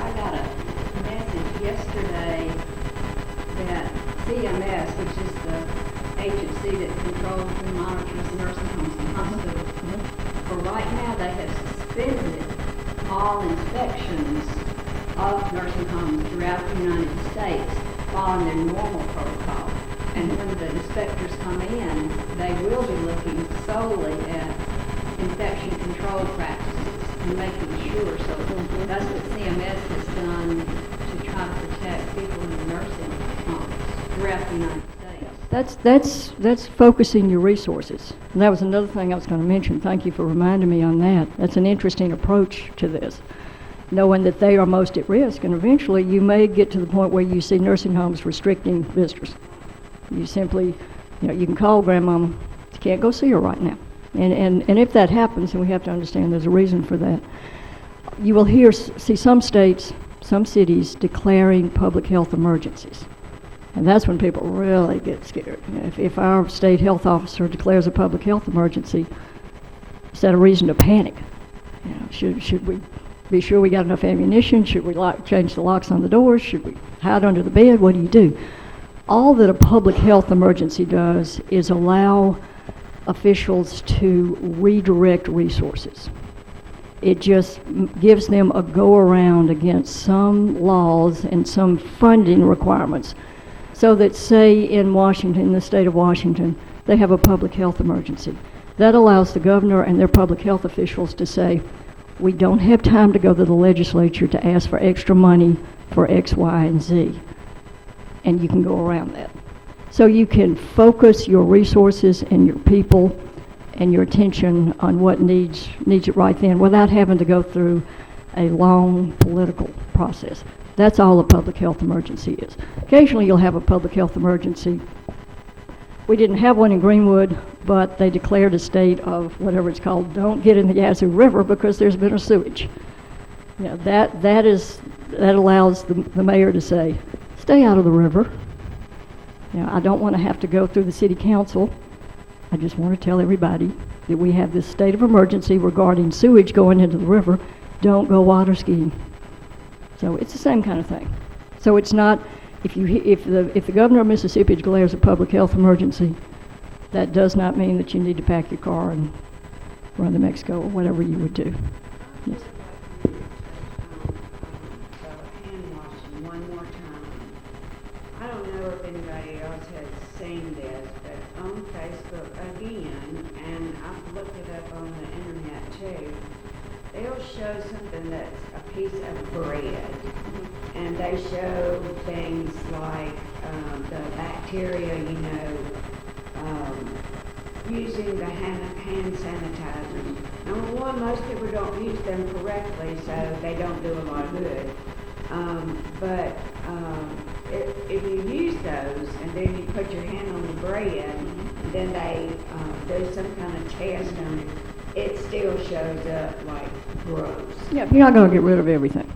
I got a message yesterday that CMS, which is the agency that controls and monitors nursing homes and hospitals, for right now they have suspended all inspections of nursing homes throughout the United States following their normal protocol. And when the inspectors come in, they will be looking solely at infection control practices and making sure. So that's what CMS has done to try to protect people in the nursing homes throughout the United States. That's focusing your resources. And that was another thing I was going to mention. Thank you for reminding me on that. That's an interesting approach to this, knowing that they are most at risk. And eventually you may get to the point where you see nursing homes restricting visitors. You simply, you can call grandmama, you can't go see her right now. And if that happens, and we have to understand there's a reason for that, you will see some states, some cities declaring public health emergencies. And that's when people really get scared. If our state health officer declares a public health emergency, is that a reason to panic? Should we be sure we got enough ammunition? Should we change the locks on the doors? Should we hide under the bed? What do you do? All that a public health emergency does is allow officials to redirect resources. It just gives them a go-around against some laws and some funding requirements. So that, say, in Washington, the state of Washington, they have a public health emergency. That allows the governor and their public health officials to say, we don't have time to go to the legislature to ask for extra money for X, Y, and Z. And you can go around that. So you can focus your resources and your people and your attention on what needs it right then without having to go through a long political process. That's all a public health emergency is. Occasionally you'll have a public health emergency. We didn't have one in Greenwood, but they declared a state of whatever it's called, don't get in the Yazoo River because there's been a sewage. That allows the mayor to say, stay out of the river. I don't want to have to go through the city council. I just want to tell everybody that we have this state of emergency regarding sewage going into the river. Don't go water skiing. So it's the same kind of thing. So it's not, if the governor of Mississippi declares a public health emergency, that does not mean that you need to pack your car and run to Mexico or whatever you would do. Yes. Hand washing one more time. I don't know if anybody else has seen this, but on Facebook again, and I've looked it up on the internet too, they'll show something that's a piece of bread, and they show things like the bacteria, using the hand sanitizer. Number one, most people don't use them correctly, so they don't do a lot of good. But if you use those and then you put your hand on the bread, and then they do some kind of test on it, it still shows up like gross. Yeah, you're not going to get rid of everything.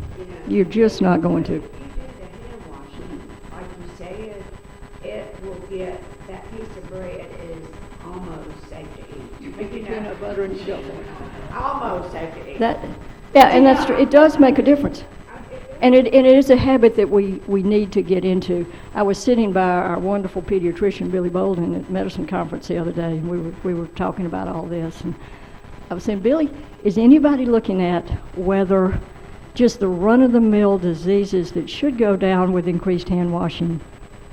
You're just not going to. If you do the hand washing, like you said, it will get, that piece of bread is almost safe to eat. You make your peanut butter and you go for it. Almost safe to eat. And that's true. It does make a difference. And it is a habit that we need to get into. I was sitting by our wonderful pediatrician, Billy Bolden, at medicine conference the other day, and we were talking about all this. And I was saying, Billy, is anybody looking at whether just the run-of-the-mill diseases that should go down with increased hand washing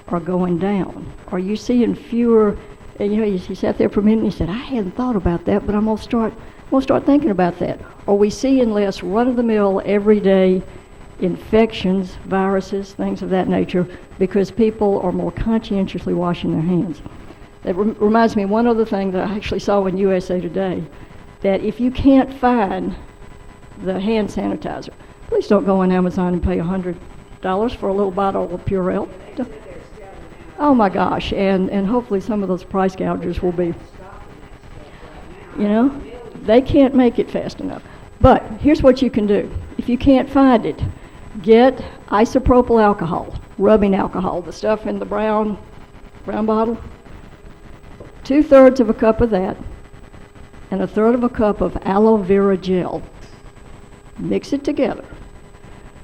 are going down? Are you seeing fewer? He sat there for a minute and he said, I hadn't thought about that, but I'm going to start thinking about that. Are we seeing less run-of-the-mill, everyday infections, viruses, things of that nature, because people are more conscientiously washing their hands? That reminds me of one other thing that I actually saw in USA Today, that if you can't find the hand sanitizer, please don't go on Amazon and pay $100 for a little bottle of Purell. Oh my gosh, and hopefully some of those price gougers will be, they can't make it fast enough. But here's what you can do. If you can't find it, get isopropyl alcohol, rubbing alcohol, the stuff in the brown Brown bottle. 2/3 of a cup of that, and 1/3 of a cup of aloe vera gel. Mix it together.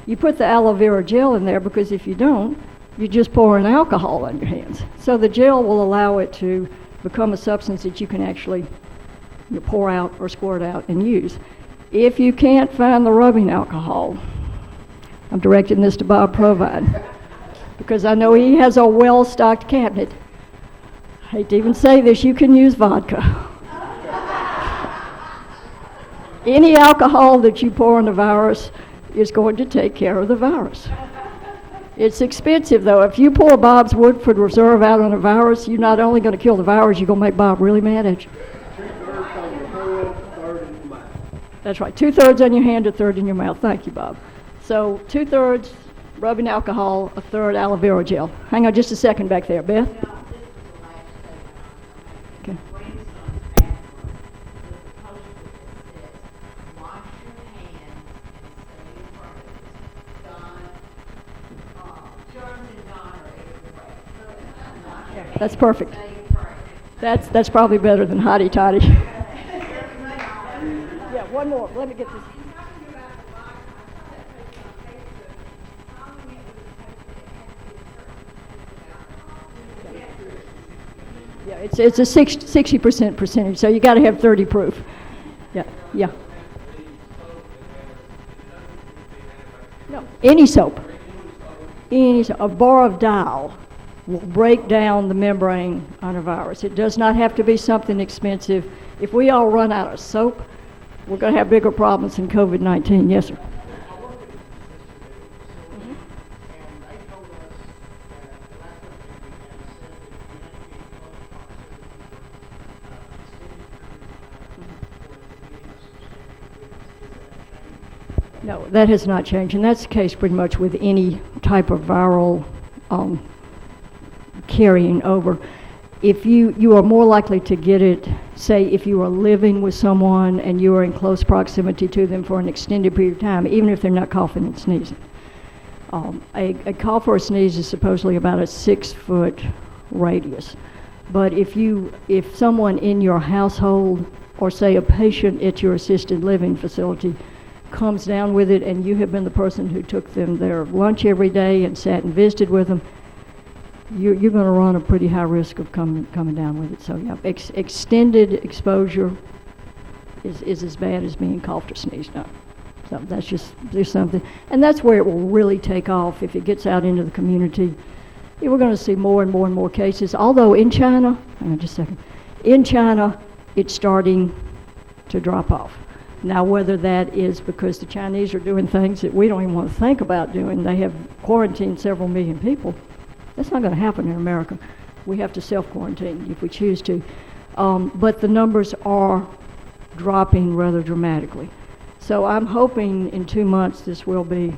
You put the aloe vera gel in there because if you don't, you're just pouring alcohol on your hands. So the gel will allow it to become a substance that you can actually pour out or squirt out and use. If you can't find the rubbing alcohol, I'm directing this to Bob Provine because I know he has a well-stocked cabinet. I hate to even say this, you can use vodka. Any alcohol that you pour on the virus is going to take care of the virus. It's expensive though. If you pour Bob's Woodford Reserve out on a virus, you're not only going to kill the virus, you're going to make Bob really mad at you. 2/3 on your hand, 1/3 in your mouth. That's right, 2/3 on your hand, 1/3 in your mouth. Thank you, Bob. So 2/3 rubbing alcohol, 1/3 aloe vera gel. Hang on just a second back there, Beth. Okay. That's perfect. That's probably better than hotty toddy. Yeah, one more. Let me get this. Yeah, it's a 60% percentage, so you got to have 30 proof. Yeah, yeah. No, any soap. A bar of Dial will break down the membrane on a virus. It does not have to be something expensive. If we all run out of soap, we're going to have bigger problems than COVID-19. Yes, sir. No, that has not changed, and that's the case pretty much with any type of viral carrying over. If you are more likely to get it, say, if you are living with someone and you are in close proximity to them for an extended period of time, even if they're not coughing and sneezing. A cough or a sneeze is supposedly about a 6-foot radius. But if someone in your household, or say a patient at your assisted living facility, comes down with it and you have been the person who took them their lunch every day and sat and visited with them, you're going to run a pretty high risk of coming down with it. So yeah, extended exposure is as bad as being coughed or sneezed on. So that's just something. And that's where it will really take off if it gets out into the community. Yeah, we're going to see more and more and more cases. Although in China, hang on just a second, in China it's starting to drop off. Now, whether that is because the Chinese are doing things that we don't even want to think about doing, they have quarantined several million people. That's not going to happen in America. We have to self-quarantine if we choose to. But the numbers are dropping rather dramatically. So I'm hoping in 2 months it will be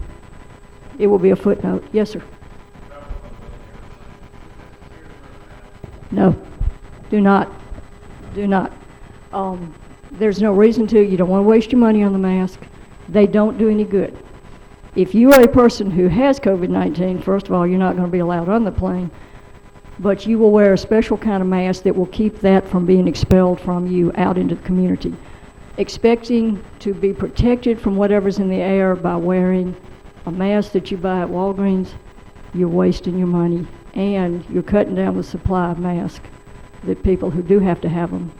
a footnote. Yes, sir. No, do not. There's no reason to. You don't want to waste your money on the mask. They don't do any good. If you are a person who has COVID-19, first of all, you're not going to be allowed on the plane, but you will wear a special kind of mask that will keep that from being expelled from you out into the community. Expecting to be protected from whatever's in the air by wearing a mask that you buy at Walgreens, you're wasting your money, and you're cutting down the supply of masks that people who do have to have them.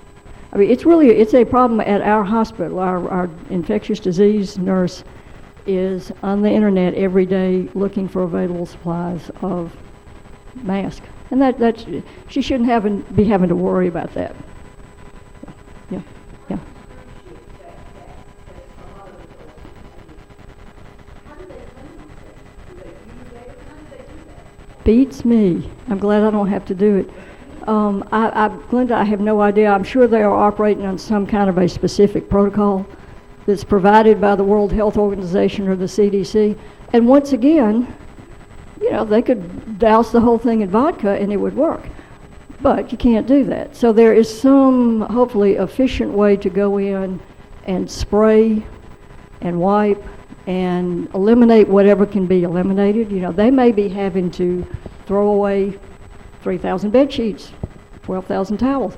I mean, it's a problem at our hospital. Our infectious disease nurse is on the internet every day looking for available supplies of masks. And that's she shouldn't be having to worry about that. Yeah. Beats me. I'm glad I don't have to do it. Glenda, I have no idea. I'm sure they are operating on some kind of a specific protocol that's provided by the World Health Organization or the CDC. And once again, they could douse the whole thing in vodka and it would work. But you can't do that. So there is some, hopefully, efficient way to go in and spray and wipe and eliminate whatever can be eliminated. They may be having to throw away 3,000 bed sheets, 12,000 towels.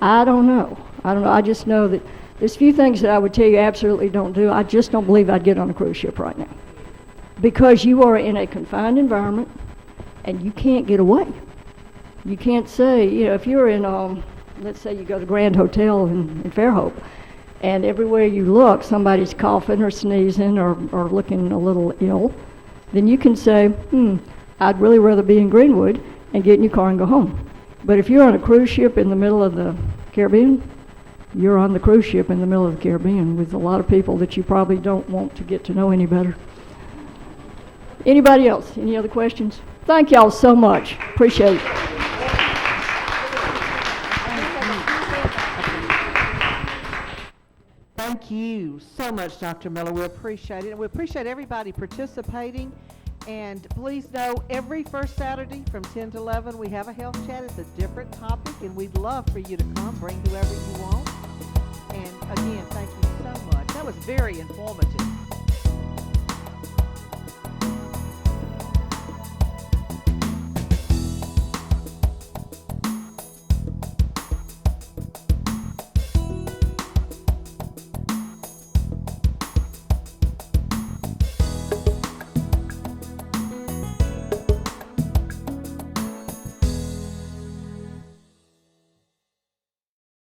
I don't know. I just know that there's few things that I would tell you absolutely don't do. I just don't believe I'd get on a cruise ship right now. Because you are in a confined environment and you can't get away. You can't say, if you're in, let's say you go to Grand Hotel in Fairhope, and everywhere you look, somebody's coughing or sneezing or looking a little ill, then you can say, I'd really rather be in Greenwood and get in your car and go home. But if you're on a cruise ship in the middle of the Caribbean, you're on the cruise ship in the middle of the Caribbean with a lot of people that you probably don't want to get to know any better. Anybody else? Any other questions? Thank y'all so much. Appreciate it. Thank you so much, Dr. Miller. We appreciate it. And we appreciate everybody participating. And please know, every first Saturday from 10 to 11, we have a health chat. It's a different topic, and we'd love for you to come. Bring whoever you want. And again, thank you so much. That was very informative.